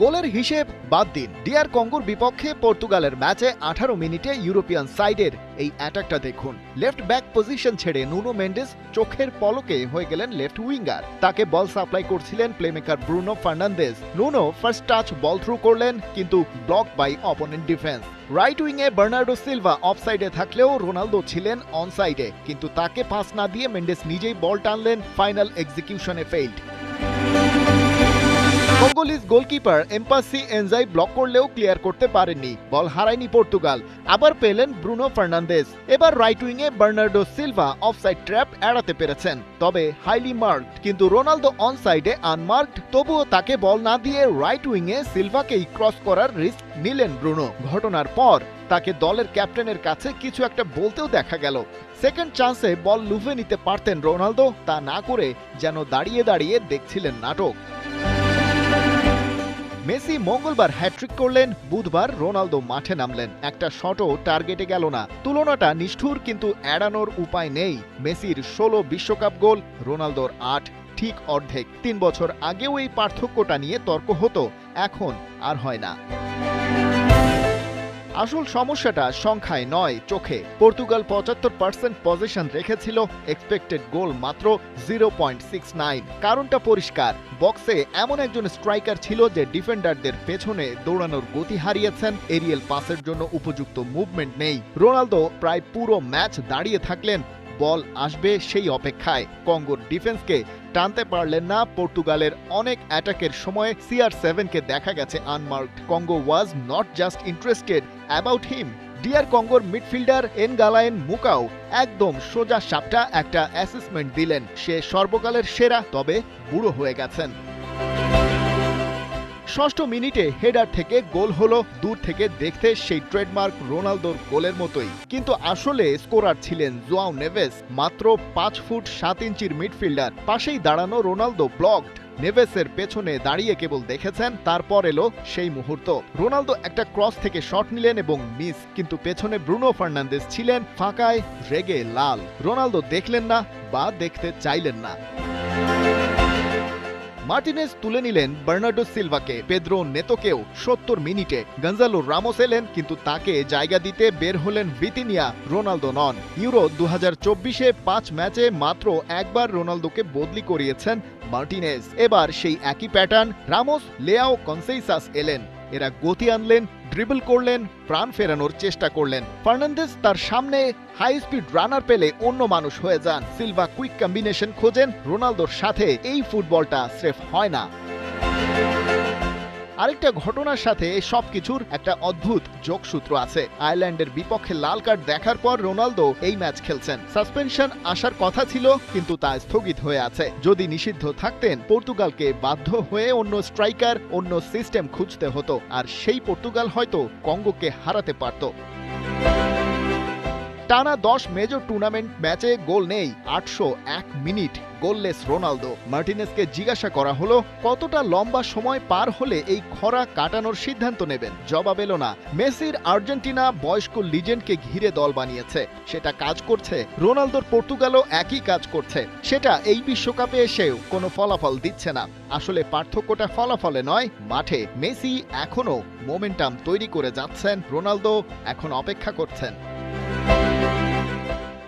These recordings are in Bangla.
গোলের হিসেব বাদ দিন, ডিআর কঙ্গোর বিপক্ষে পর্তুগালের ম্যাচে 18 মিনিটে ইউরোপিয়ান সাইডের এই অ্যাটাকটা দেখুন। লেফট ব্যাক পজিশন ছেড়ে নুনো মেন্ডেস চোখের পলকে হয়ে গেলেন লেফট উইঙ্গার। তাকে বল সাপ্লাই করছিলেন playmaker Bruno Fernandes. Nuno first touch ball through করলেন, কিন্তু block by opponent defence. Right উইংয়ে বার্নার্ডো সিলভা অফসাইডে থাকলেও রোনালদো ছিলেন অনসাইডে, কিন্তু তাকে পাস না দিয়ে মেন্ডেস নিজেই বল টানলেন, ফাইনাল এক্সিকিউশনে failed. Congolese goalkeeper Mpasi Nzau block করলেও ক্লিয়ার করতে পারেননি, বল হারায়নি পর্তুগাল। আবার পেলেন ব্রুনো ফার্নান্দেজ। এবার রাইট উইংয়ে বার্নার্ডো সিলভা অফসাইড ট্র্যাপ এড়াতে পেরেছেন, তবে হাইলি মার্কড। কিন্তু রোনালদো অনসাইডে আনমার্কড, তবুও তাকে বল না দিয়ে রাইট উইংয়ে সিলভাকেই ক্রস করার রিস্ক নিলেন ব্রুনো। ঘটনার পর তাকে দলের ক্যাপ্টেনের কাছে কিছু একটা বলতেও দেখা গেল। সেকেন্ড চান্সে বল লুফে নিতে পারতেন রোনালদো, তা না করে যেন দাঁড়িয়ে দাঁড়িয়ে দেখছিলেন নাটক। মেসি মঙ্গলবার হ্যাট্রিক করলেন, বুধবার রোনালদো মাঠে নামলেন। একটা শটও টার্গেটে গেল না। তুলনাটা নিষ্ঠুর, কিন্তু এড়ানোর উপায় নেই। মেসির 16 বিশ্বকাপ গোল, রোনালদোর 8, ঠিক অর্ধেক। 3 বছর আগেও এই পার্থক্যটা নিয়ে তর্ক হতো, এখন আর হয় না। আসল সমস্যাটা সংখ্যায় নয়, চোখে। পর্তুগাল 75% পজিশন রেখেছিল, এক্সপেক্টেড গোল মাত্র 0.69। কারণটা পরিষ্কার, বক্সে এমন একজন স্ট্রাইকার ছিল যে ডিফেন্ডারদের পেছনে দৌড়ানোর গতি হারিয়েছেন, এরিয়াল পাসের জন্য উপযুক্ত মুভমেন্ট নেই। রোনালদো প্রায় পুরো ম্যাচ দাঁড়িয়ে থাকলেন, বল আসবে সেই অপেক্ষায়। কঙ্গোর ডিফেন্সকে টানতে পারলেন না। পর্তুগালের অনেক অ্যাটাকের সময় CR7-কে দেখা গেছে unmarked. Congo was not just interested about him. DR কঙ্গোর মিডফিল্ডার এনগালায়েন মুকাও একদম সোজা সাপটা একটা অ্যাসেসমেন্ট দিলেন, সে সর্বকালের সেরা, তবে বুড়ো হয়ে গেছেন। ষষ্ঠ মিনিটে হেডার থেকে গোল হলো, দূর থেকে দেখতে সেই ট্রেডমার্ক রোনালদোর গোলের মতোই। কিন্তু আসলে স্কোরার ছিলেন জোয়াও নেভেস, মাত্র 5 ফুট 7 ইঞ্চির মিডফিল্ডার। পাশেই দাঁড়ানো রোনালদো ব্লকড। নেভেসের পেছনে দাঁড়িয়ে কেবল দেখেছেন, তারপর এলো সেই মুহূর্ত। রোনালদো একটা ক্রস থেকে শট নিলেন এবং মিস, কিন্তু পেছনে ব্রুনো ফার্নান্দেজ ছিলেন ফাঁকায়, রেগে লাল। রোনালদো দেখলেন না বা দেখতে চাইলেন না। মার্টিনেজ তুলে নিলেন বার্নার্ডো সিলভাকে, পেদ্রো নেতোকেও। 70 মিনিটে গঞ্জালো রামোস এলেন, কিন্তু তাকে জায়গা দিতে বের হলেন ভিতিনিয়া, রোনালদো নন। ইউরো 2024-এ 5 ম্যাচে মাত্র একবার রোনালদোকে বদলি করিয়েছেন মার্টিনেজ। এবার সেই একই প্যাটার্ন, রামোস, লেয়াও, কনসেইসাস এলেন। এরা গতি আনলেন, ড্রিবল করলেন, প্রাণ ফেরানোর চেষ্টা করলেন। ফার্নান্দেজ তার সামনে হাই স্পিড রানার পেলে অন্য মানুষ হয়ে যান। সিলভা কুইক কম্বিনেশন খোঁজেন, রোনালদোর সাথে এই ফুটবলটা স্রেফ হয় না। আরেকটা ঘটনার সাথে সবকিছুর একটা অদ্ভুত যোগসূত্র আছে। আয়ারল্যান্ডের বিপক্ষে লাল কার্ড দেখার পর রোনালদো এই ম্যাচ খেলছেন। সাসপেনশন আসার কথা ছিল, কিন্তু তা স্থগিত হয়ে আছে। যদি নিষিদ্ধ থাকতেন, পর্তুগালকে বাধ্য হয়ে অন্য স্ট্রাইকার, অন্য সিস্টেম খুঁজতে হতো, আর সেই পর্তুগাল হয়তো কঙ্গোকে হারাতে পারত। টানা 10 মেজর টুর্নামেন্ট ম্যাচে গোল নেই, 801 মিনিট গোললেস রোনালদো। মার্টিনেজকে জিজ্ঞাসা করা হলো, কতটা লম্বা সময় পার হলে এই খরা কাটানোর সিদ্ধান্ত নেবেন? জবাব এলো না। মেসির আর্জেন্টিনা বয়স্ক লিজেন্ডকে ঘিরে দল বানিয়েছে, সেটা কাজ করছে। রোনালদোর পর্তুগালও একই কাজ করছে, সেটা এই বিশ্বকাপে এসেও কোনো ফলাফল দিচ্ছে না। আসলে পার্থক্যটা ফলাফলে নয়, মাঠে। মেসি এখনো মোমেন্টাম তৈরি করে যাচ্ছেন, রোনালদো এখন অপেক্ষা করছেন।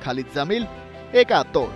খালিদ জামিল, একাত্তর।